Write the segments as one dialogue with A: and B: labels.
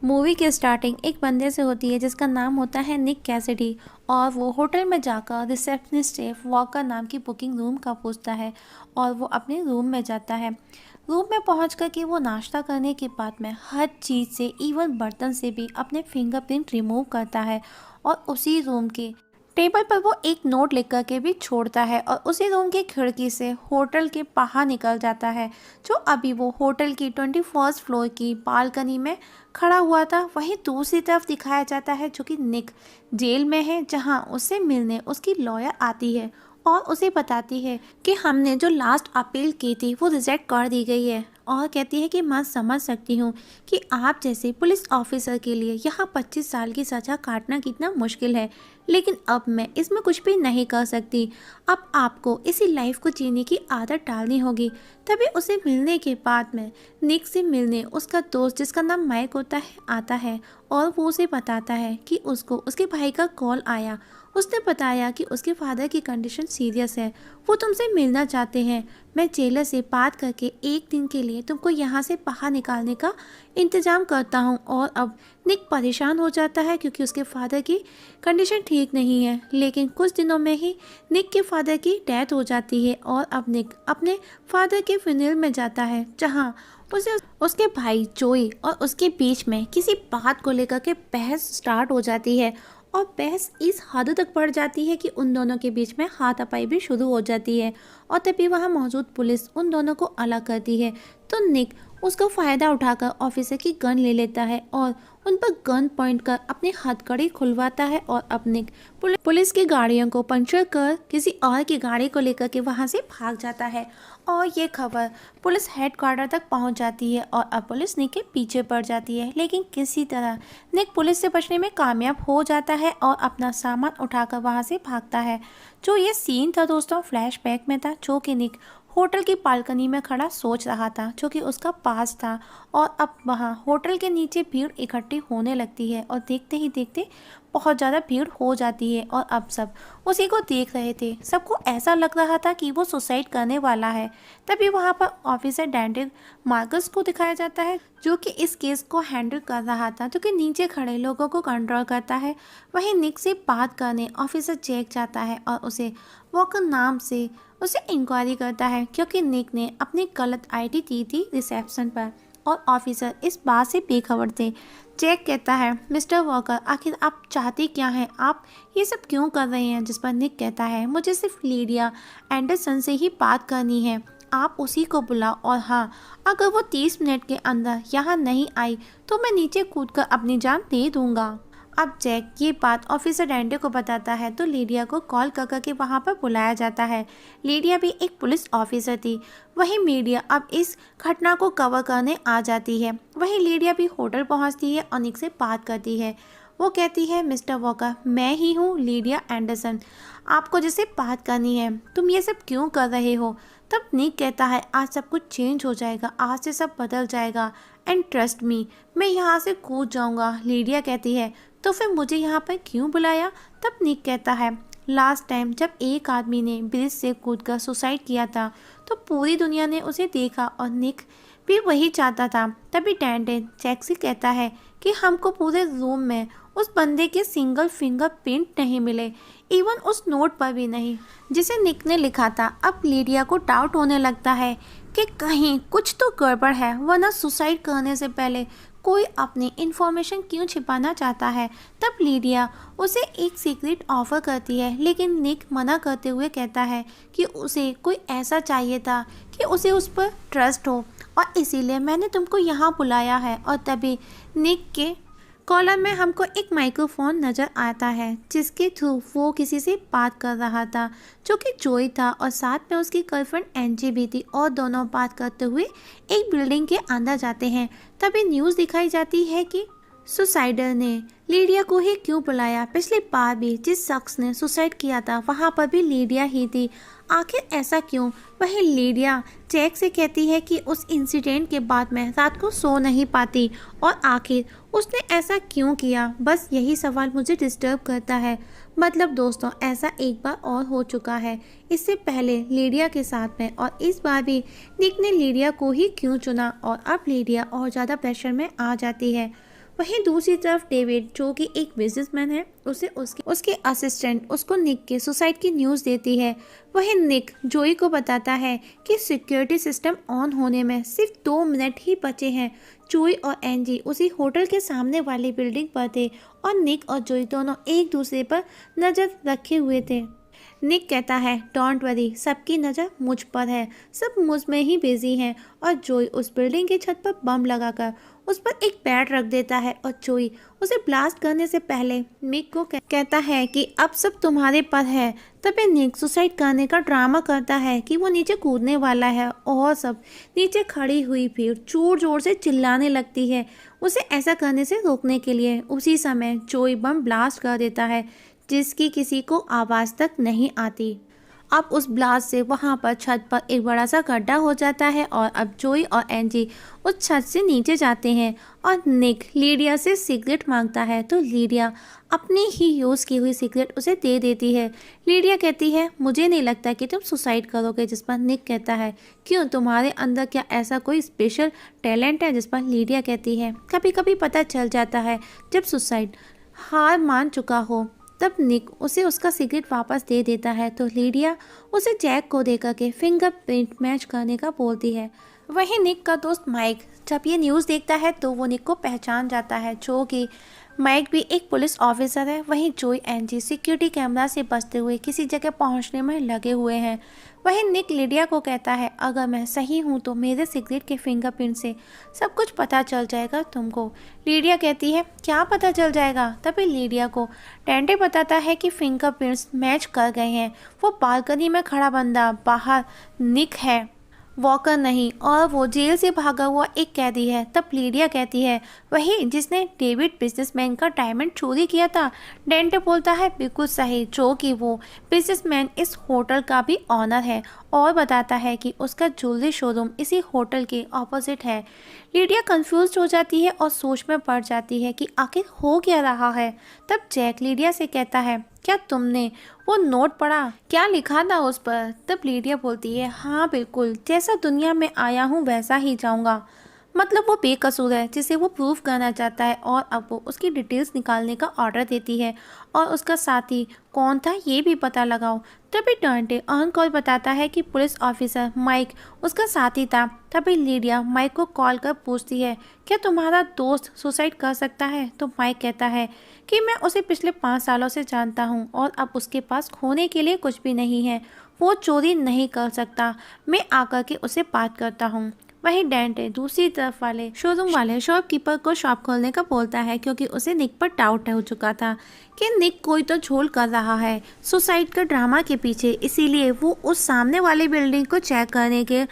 A: Movie की starting एक बंदे से होती है जिसका नाम होता है निक कैसिडी। और वो होटल में जाकर रिसेप्शनिस्ट से वॉकर नाम की बुकिंग रूम का पूछता है और वो अपने रूम में जाता है। रूम में पहुँच कर के वो नाश्ता करने के बाद में हर चीज़ से इवन बर्तन से भी अपने फिंगरप्रिंट रिमूव करता है और उसी रूम के टेबल पर वो एक नोट लिख कर के भी छोड़ता है और उसी रूम की खिड़की से होटल के बाहर निकल जाता है। जो अभी वो होटल की 21st फ्लोर की बालकनी में खड़ा हुआ था, वहीं दूसरी तरफ दिखाया जाता है जो कि निक जेल में है, जहां उससे मिलने उसकी लॉयर आती है और उसे बताती है कि हमने जो लास्ट अपील की थी वो रिजेक्ट कर दी गई है। और कहती है कि मैं समझ सकती हूँ कि आप जैसे पुलिस ऑफिसर के लिए यहाँ 25 साल की सज़ा काटना कितना मुश्किल है, लेकिन अब मैं इसमें कुछ भी नहीं कर सकती। अब आपको इसी लाइफ को जीने की आदत डालनी होगी। तभी उसे मिलने के बाद में निक से मिलने उसका दोस्त जिसका नाम माइक होता है आता है और वो उसे बताता है कि उसको उसके भाई का कॉल आया। उसने बताया कि उसके फादर की कंडीशन सीरियस है, वो तुमसे मिलना चाहते हैं। मैं जेलर से बात करके एक दिन के लिए तुमको यहाँ से बाहर निकालने का इंतज़ाम करता हूँ। और अब निक परेशान हो जाता है क्योंकि उसके फादर की कंडीशन ठीक नहीं है। लेकिन कुछ दिनों में ही निक के फादर की डेथ हो जाती है और अब निक अपने फादर के फ्यूनरल में जाता है, जहाँ उसे उसके भाई जोई और उसके बीच में किसी बात को लेकर के बहस स्टार्ट हो जाती है। और बहस इस हद तक बढ़ जाती है कि उन दोनों के बीच में हाथापाई भी शुरू हो जाती है। और तभी वहाँ मौजूद पुलिस उन दोनों को अलग करती है। तो निक उसका फ़ायदा उठाकर ऑफिसर की गन ले लेता है और उन पर गन पॉइंट कर अपनी हथकड़ी खुलवाता है और अपने पुलिस की गाड़ियों को पंचर कर किसी और की गाड़ी को लेकर के वहाँ से भाग जाता है। और ये खबर पुलिस हेडक्वार्टर तक पहुँच जाती है और अब पुलिस निक के पीछे पड़ जाती है। लेकिन किसी तरह निक पुलिस से बचने में कामयाब हो जाता है और अपना सामान उठाकर वहाँ से भागता है। जो ये सीन था दोस्तों फ्लैशबैक में था, जो कि निक होटल की बालकनी में खड़ा सोच रहा था, जो कि उसका पास था। और अब वहाँ होटल के नीचे भीड़ इकट्ठी होने लगती है और देखते ही देखते बहुत ज़्यादा भीड़ हो जाती है और अब सब उसी को देख रहे थे। सबको ऐसा लग रहा था कि वो सुसाइड करने वाला है। तभी वहाँ पर ऑफिसर डैंडिल मार्कस को दिखाया जाता है, जो कि इस केस को हैंडल कर रहा था, जो कि नीचे खड़े लोगों को कंट्रोल करता है। वहीं निक से बात करने ऑफिसर जैक जाता है और उसे वॉकर नाम से उसे इंक्वायरी करता है, क्योंकि निक ने अपनी गलत आईडी दी थी रिसेप्शन पर और ऑफिसर इस बात से बेखबर थे। जैक कहता है, मिस्टर वॉकर, आखिर आप चाहते क्या हैं? आप ये सब क्यों कर रहे हैं? जिस पर निक कहता है, मुझे सिर्फ लीडिया एंडरसन से ही बात करनी है, आप उसी को बुलाओ। और हाँ, अगर वो 30 मिनट के अंदर यहाँ नहीं आई तो मैं नीचे कूदकर अपनी जान दे दूंगा। अब जैक ये बात ऑफिसर डैंडे को बताता है तो लीडिया को कॉल कर करके वहाँ पर बुलाया जाता है। लीडिया भी एक पुलिस ऑफिसर थी। वहीं मीडिया अब इस घटना को कवर करने आ जाती है। वहीं लीडिया भी होटल पहुँचती है और निक से बात करती है। वो कहती है, मिस्टर वॉकर, मैं ही हूँ लीडिया एंडरसन, आपको जिससे बात करनी है। तुम ये सब क्यों कर रहे हो? तब निक कहता है, आज सब कुछ चेंज हो जाएगा, आज से सब बदल जाएगा एंड ट्रस्ट मी, मैं यहाँ से कूद जाऊँगा। लीडिया कहती है, तो फिर मुझे यहाँ पर क्यों बुलाया? तब निक कहता है, लास्ट टाइम जब एक आदमी ने ब्रिज से कूदकर सुसाइड किया था तो पूरी दुनिया ने उसे देखा और निक भी वही चाहता था। तभी डैंडे जैक से कहता है कि हमको पूरे रूम में उस बंदे के सिंगल फिंगर प्रिंट नहीं मिले, इवन उस नोट पर भी नहीं जिसे निक ने लिखा था। अब लीडिया को डाउट होने लगता है कि कहीं कुछ तो गड़बड़ है, वरना सुसाइड करने से पहले कोई अपनी इन्फॉर्मेशन क्यों छिपाना चाहता है। तब लीडिया उसे एक सीक्रेट ऑफर करती है, लेकिन निक मना करते हुए कहता है कि उसे कोई ऐसा चाहिए था कि उसे उस पर ट्रस्ट हो और इसीलिए मैंने तुमको यहाँ बुलाया है। और तभी निक के कॉलर में हमको एक माइक्रोफोन नज़र आता है, जिसके थ्रू वो किसी से बात कर रहा था, जो कि जोई था और साथ में उसकी गर्लफ्रेंड एंजी भी थी। और दोनों बात करते हुए एक बिल्डिंग के अंदर जाते हैं। तभी न्यूज़ दिखाई जाती है कि सुसाइडर ने लीडिया को ही क्यों बुलाया। पिछली बार भी जिस शख्स ने सुसाइड किया था वहाँ पर भी लीडिया ही थी, आखिर ऐसा क्यों? वहीं लीडिया जैक से कहती है कि उस इंसिडेंट के बाद मैं रात को सो नहीं पाती और आखिर उसने ऐसा क्यों किया, बस यही सवाल मुझे डिस्टर्ब करता है। मतलब दोस्तों, ऐसा एक बार और हो चुका है, इससे पहले लीडिया के साथ में, और इस बार भी निक ने लीडिया को ही क्यों चुना। और अब लीडिया और ज़्यादा प्रेशर में आ जाती है। वहीं दूसरी तरफ डेविड, जो कि एक बिजनेसमैन है, उसे उसके असिस्टेंट उसको निक के सुसाइड की न्यूज़ देती है। वहीं निक जोई को बताता है कि सिक्योरिटी सिस्टम ऑन होने में सिर्फ 2 मिनट ही बचे हैं। जोई और एंजी उसी होटल के सामने वाली बिल्डिंग पर थे और निक और जोई दोनों एक दूसरे पर नज़र रखे हुए थे। निक कहता है, डोंट वरी, सबकी नज़र मुझ पर है, सब मुझ में ही बिजी हैं। और जोई उस बिल्डिंग की छत पर बम लगाकर उस पर एक पैड रख देता है और जोई उसे ब्लास्ट करने से पहले निक को कहता है कि अब सब तुम्हारे पर है। तभी निक सुसाइड करने का ड्रामा करता है कि वो नीचे कूदने वाला है और सब नीचे खड़ी हुई भीड़ जोर जोर से चिल्लाने लगती है उसे ऐसा करने से रोकने के लिए। उसी समय जोई बम ब्लास्ट कर देता है जिसकी किसी को आवाज़ तक नहीं आती। अब उस ब्लास्ट से वहाँ पर छत पर एक बड़ा सा गड्ढा हो जाता है और अब जोई और एंजी उस छत से नीचे जाते हैं और निक लीडिया से सिगरेट मांगता है तो लीडिया अपनी ही यूज़ की हुई सिगरेट उसे दे देती है। लीडिया कहती है, मुझे नहीं लगता कि तुम सुसाइड करोगे। जिस पर निक कहता है, क्यों, तुम्हारे अंदर क्या ऐसा कोई स्पेशल टैलेंट है? जिस पर लीडिया कहती है, कभी कभी पता चल जाता है जब सुसाइड हार मान चुका हो। तब निक उसे उसका सिगरेट वापस दे देता है तो लीडिया उसे जैक को देकर के फिंगरप्रिंट मैच करने का बोलती है। वहीं निक का दोस्त माइक जब ये न्यूज़ देखता है तो वो निक को पहचान जाता है, जो कि माइक भी एक पुलिस ऑफिसर है। वहीं जोई एंजी सिक्योरिटी कैमरा से बचते हुए किसी जगह पहुंचने में लगे हुए हैं। वहीं निक लीडिया को कहता है, अगर मैं सही हूं तो मेरे सिगरेट के फिंगरप्रिंट से सब कुछ पता चल जाएगा तुमको। लीडिया कहती है, क्या पता चल जाएगा? तभी लीडिया को टेंटे बताता है कि फिंगरप्रिंट्स मैच कर गए हैं। वो बालकनी में खड़ा बंदा बाहर निक है, वॉकर नहीं, और वो जेल से भागा हुआ एक कैदी है। तब लीडिया कहती है, वही जिसने डेविड बिजनेसमैन का डायमंड चोरी किया था। डेंटे बोलता है, बिल्कुल सही, जो कि वो बिजनेसमैन इस होटल का भी ऑनर है और बताता है कि उसका ज्वेलरी शोरूम इसी होटल के ऑपोजिट है। लीडिया कंफ्यूज हो जाती है और सोच में पड़ जाती है कि आखिर हो क्या रहा है। तब जैक लीडिया से कहता है, क्या तुमने वो नोट पढ़ा? क्या लिखा था उस पर? तब लीडिया बोलती है, हाँ बिल्कुल, जैसा दुनिया में आया हूँ वैसा ही जाऊँगा। मतलब वो बेकसूर है जिसे वो प्रूव करना चाहता है और अब वो उसकी डिटेल्स निकालने का ऑर्डर देती है और उसका साथी कौन था ये भी पता लगाओ। तभी डॉन्टे ऑन कॉल बताता है कि पुलिस ऑफिसर माइक उसका साथी था। तभी लीडिया माइक को कॉल कर पूछती है, क्या तुम्हारा दोस्त सुसाइड कर सकता है? तो माइक कहता है कि मैं उसे पिछले 5 सालों से जानता हूँ और अब उसके पास खोने के लिए कुछ भी नहीं है, वो चोरी नहीं कर सकता, मैं आकर के उसे बात करता हूँ। वहीं डेंटे दूसरी तरफ वाले शोरूम वाले शॉपकीपर को शॉप खोलने का बोलता है क्योंकि उसे निक पर डाउट हो चुका था कि निक कोई तो झोल कर रहा है सुसाइड का ड्रामा के पीछे। इसीलिए वो उस सामने वाली बिल्डिंग को चेक करने के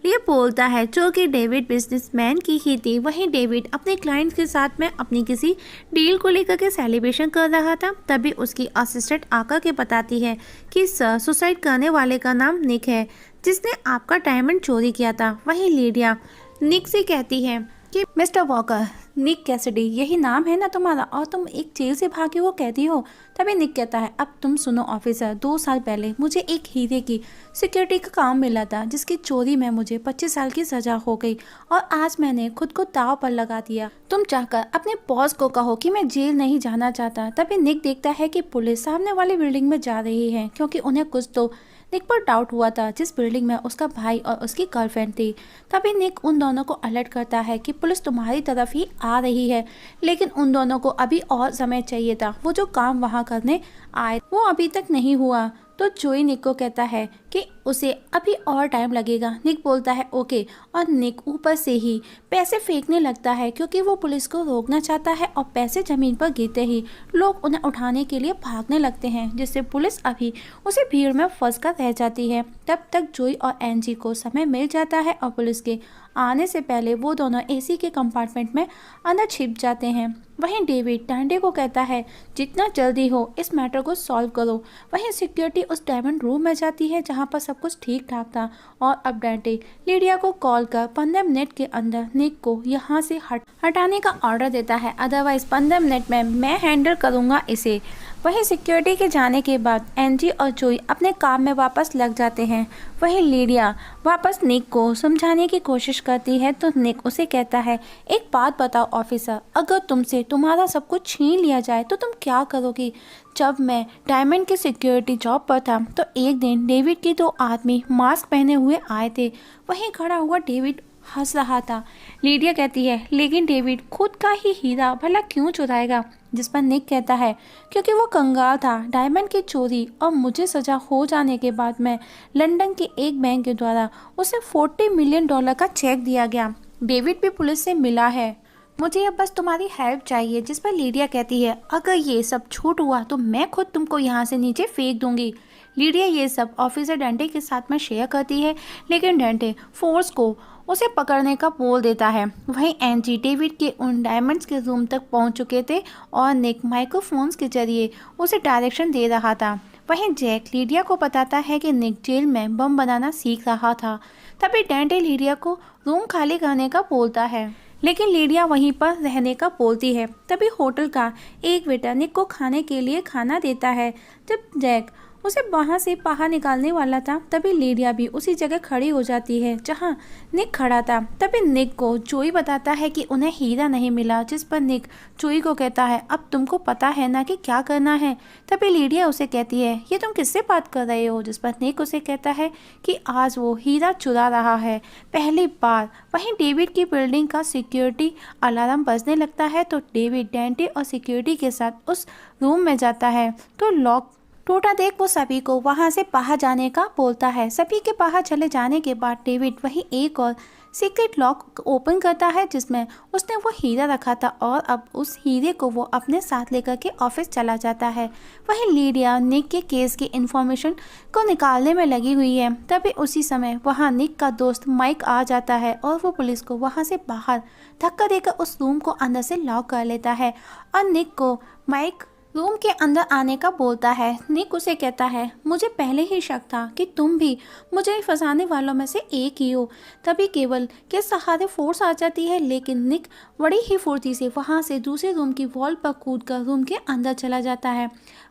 A: लिए बोलता है, जो कि डेविड बिजनेसमैन की ही थी। वहीं डेविड अपने क्लाइंट्स के साथ में अपनी किसी डील को लेकर के सेलिब्रेशन कर रहा था। तभी उसकी असिस्टेंट आकर के बताती है कि सर, सुसाइड करने वाले का नाम निक है जिसने आपका डायमंड चोरी किया था। वहीं लीडिया निक से कहती है कि मिस्टर वॉकर, निक कैसिडी यही नाम है ना तुम्हारा, और तुम एक जेल से भागे हुए कैदी हो। तभी निक कहता है, अब तुम सुनो ऑफिसर, 2 साल पहले मुझे एक हीरे की सिक्योरिटी का काम मिला था जिसकी चोरी में मुझे 25 साल की सजा हो गई और आज मैंने खुद को दांव पर लगा दिया। तुम चाहकर अपने बॉस को कहो कि मैं जेल नहीं जाना चाहता। तभी निक देखता है कि पुलिस सामने वाली बिल्डिंग में जा रही है क्योंकि उन्हें कुछ तो निक पर डाउट हुआ था जिस बिल्डिंग में उसका भाई और उसकी गर्लफ्रेंड थी। तभी निक उन दोनों को अलर्ट करता है कि पुलिस तुम्हारी तरफ ही आ रही है, लेकिन उन दोनों को अभी और समय चाहिए था, वो जो काम वहाँ करने आए वो अभी तक नहीं हुआ। तो जोई निक को कहता है कि उसे अभी और टाइम लगेगा। निक बोलता है ओके, और निक ऊपर से ही पैसे फेंकने लगता है क्योंकि वो पुलिस को रोकना चाहता है और पैसे जमीन पर गिरते ही लोग उन्हें उठाने के लिए भागने लगते हैं, जिससे पुलिस अभी उसे भीड़ में फंस कर रह जाती है। तब तक जोई और एंजी को समय मिल जाता है और पुलिस के आने से पहले वो दोनों एसी के कंपार्टमेंट में अंदर छिप जाते हैं। वहीं डेविड डांडे को कहता है, जितना जल्दी हो इस मैटर को सॉल्व करो। वहीं सिक्योरिटी उस डायमंड रूम में जाती है जहां पर सब कुछ ठीक ठाक था और अब डांडे लीडिया को कॉल कर 15 मिनट के अंदर निक को यहां से हटाने का ऑर्डर देता है, अदरवाइज 15 मिनट में मैं हैंडल करूंगा इसे। वहीं सिक्योरिटी के जाने के बाद एंजी और जोई अपने काम में वापस लग जाते हैं। वहीं लीडिया वापस निक को समझाने की कोशिश करती है तो निक उसे कहता है, एक बात बताओ ऑफिसर, अगर तुमसे तुम्हारा सब कुछ छीन लिया जाए तो तुम क्या करोगी? जब मैं डायमंड की सिक्योरिटी जॉब पर था तो एक दिन डेविड के 2 आदमी मास्क पहने हुए आए थे। वहीं खड़ा हुआ डेविड हंस रहा था। लीडिया कहती है, लेकिन डेविड खुद का ही हीरा भला क्यों चुराएगा? जिस पर निक कहता है, क्योंकि वो कंगाल था। डायमंड की चोरी और मुझे सजा हो जाने के बाद मैं लंदन के एक बैंक के द्वारा उसे $40 मिलियन का चेक दिया गया। डेविड भी पुलिस से मिला है। मुझे अब बस तुम्हारी हेल्प चाहिए। जिस पर लीडिया कहती है, अगर ये सब झूठ हुआ तो मैं खुद तुमको यहाँ से नीचे फेंक दूंगी। लीडिया ये सब ऑफिसर डेंटे के साथ में शेयर करती है, लेकिन डेंटे फोर्स को उसे पकड़ने का बोल देता है। वहीं एंजी डेविड के उन डायमंड्स के रूम तक पहुंच चुके थे और निक माइक्रोफोन्स के जरिए उसे डायरेक्शन दे रहा था। वहीं जैक लीडिया को बताता है कि निक जेल में बम बनाना सीख रहा था। तभी डेंटे लीडिया को रूम खाली करने का बोलता है, लेकिन लीडिया वहीं पर रहने का बोलती है। तभी होटल का एक वेटर निक को खाने के लिए खाना देता है। जब जैक उसे वहां से बाहर निकालने वाला था तभी लीडिया भी उसी जगह खड़ी हो जाती है जहां निक खड़ा था। तभी निक को जोई बताता है कि उन्हें हीरा नहीं मिला। जिस पर निक जोई को कहता है, अब तुमको पता है ना कि क्या करना है। तभी लीडिया उसे कहती है, ये तुम किससे बात कर रहे हो? जिस पर निक उसे कहता है कि आज वो हीरा चुरा रहा है पहली बार। वहीं डेविड की बिल्डिंग का सिक्योरिटी अलार्म बजने लगता है तो डेविड डेंटे और सिक्योरिटी के साथ उस रूम में जाता है तो लॉक टूटा देख वो सभी को वहां से बाहर जाने का बोलता है। सभी के बाहर चले जाने के बाद डेविड वही एक और सीक्रेट लॉक ओपन करता है जिसमें उसने वो हीरा रखा था और अब उस हीरे को वो अपने साथ लेकर के ऑफिस चला जाता है। वहीं लीडिया निक के केस की इंफॉर्मेशन को निकालने में लगी हुई है। तभी उसी समय वहां निक का दोस्त माइक आ जाता है और वो पुलिस को वहां से बाहर धक्का देकर उस रूम को अंदर से लॉक कर लेता है और निक को माइक रूम के अंदर आने का बोलता है। निक उसे कहता है, मुझे पहले ही शक था कि तुम भी मुझे फंसाने वालों में से एक ही हो। तभी केवल के सहारे फोर्स आ जाती है, लेकिन निक बड़ी ही फुर्ती से वहां से दूसरे रूम की वॉल पर कूदकर रूम के अंदर चला जाता है।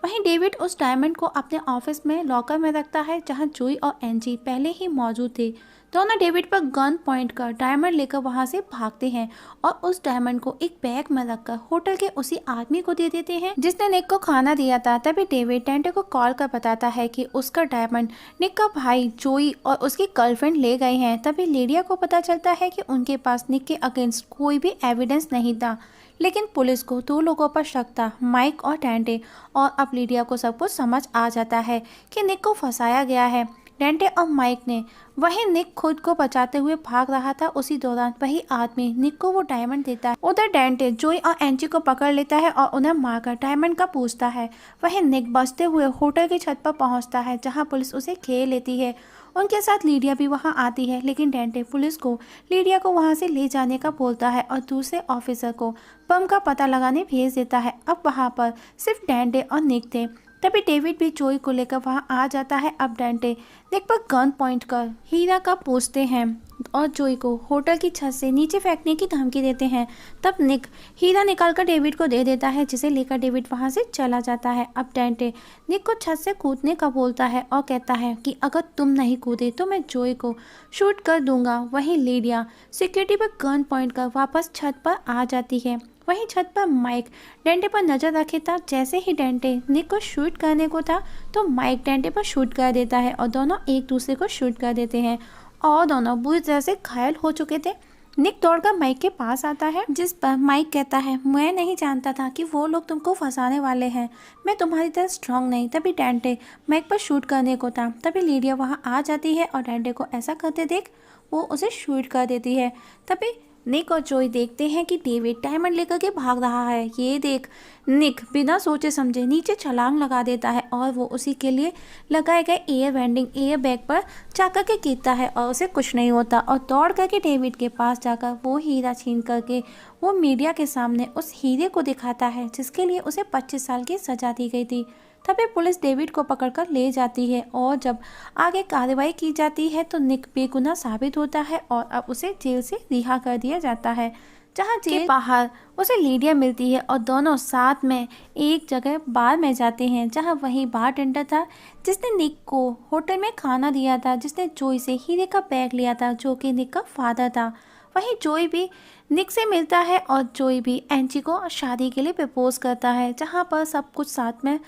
A: वहीं डेविड उस डायमंड को अपने ऑफिस में लॉकर में रखता है जहां जोई और एंजी पहले ही मौजूद थे। दोनों डेविड पर गन पॉइंट कर डायमंड लेकर वहां से भागते हैं और उस डायमंड को एक बैग में रखकर होटल के उसी आदमी को दे देते हैं जिसने निक को खाना दिया था। तभी डेविड डेंटे को कॉल कर बताता है कि उसका डायमंड निक का भाई जोई और उसकी गर्लफ्रेंड ले गए हैं। तभी लीडिया को पता चलता है कि उनके पास निक के अगेंस्ट कोई भी एविडेंस नहीं था, लेकिन पुलिस को 2 लोगों पर शक था, माइक और डेंटे। और अब लीडिया को सब कुछ समझ आ जाता है कि निक को फंसाया गया है डेंटे और माइक ने। वहीं निक खुद को बचाते हुए भाग रहा था। उसी दौरान वही आदमी निक को वो डायमंड देता है। उधर डेंटे जोई और एंजी को पकड़ लेता है और उन्हें मारकर डायमंड का पूछता है। वहीं निक बचते हुए होटल की छत पर पहुंचता है जहां पुलिस उसे घेर लेती है। उनके साथ लीडिया भी वहां आती है, लेकिन डेंटे पुलिस को लीडिया को वहां से ले जाने का बोलता है और दूसरे ऑफिसर को बम का पता लगाने भेज देता है। अब वहां पर सिर्फ डेंटे और निक थे। तभी डेविड भी जोई को लेकर वहां आ जाता है। अब डेंटे निक पर गन पॉइंट कर हीरा का पूछते हैं और जोई को होटल की छत से नीचे फेंकने की धमकी देते हैं। तब निक हीरा निकालकर डेविड को दे देता है जिसे लेकर डेविड वहां से चला जाता है। अब डेंटे निक को छत से कूदने का बोलता है और कहता है कि अगर तुम नहीं कूदे तो मैं जोई को शूट कर दूंगा। वहीं लीडिया सिक्योरिटी पर गन पॉइंट कर वापस छत पर आ जाती है। वहीं छत पर माइक डेंटे पर नजर रखे था। जैसे ही डेंटे निक को शूट करने को था तो माइक डेंटे पर शूट कर देता है और दोनों एक दूसरे को शूट कर देते हैं और दोनों बुरी तरह से घायल हो चुके थे। निक दौड़कर माइक के पास आता है जिस पर माइक कहता है, मैं नहीं जानता था कि वो लोग तुमको फंसाने वाले हैं, मैं तुम्हारी तरह स्ट्रांग नहीं। तभी डेंटे माइक पर शूट करने को था। तभी लीडिया वहां आ जाती है और डेंटे को ऐसा करते देख वो उसे शूट कर देती है। तभी निक और जोई देखते हैं कि डेविड डायमंड लेकर के भाग रहा है। ये देख निक बिना सोचे समझे नीचे छलांग लगा देता है और वो उसी के लिए लगाए गए एयर वेंडिंग एयर बैग पर जाकर के गिरता है और उसे कुछ नहीं होता और दौड़ करके डेविड के पास जाकर वो हीरा छीन करके वो मीडिया के सामने उस हीरे को दिखाता है जिसके लिए उसे 25 साल की सजा दी गई थी। तभी पुलिस डेविड को पकड़कर ले जाती है और जब आगे कार्रवाई की जाती है तो निक बेगुनाह साबित होता है और अब उसे जेल से रिहा कर दिया जाता है। जहाँ जेल के बाहर उसे लीडिया मिलती है और दोनों साथ में एक जगह बार में जाते हैं, जहाँ वही बारटेंडर था जिसने निक को होटल में खाना दिया था, जिसने जोई से हीरे का बैग लिया था जो कि निक का फादर था। वहीं जोई भी निक से मिलता है और जोई भी एंजी को शादी के लिए प्रपोज करता है, जहाँ पर सब कुछ साथ में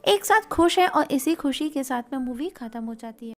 A: एक साथ खुश है और इसी खुशी के साथ में मूवी खत्म हो जाती है।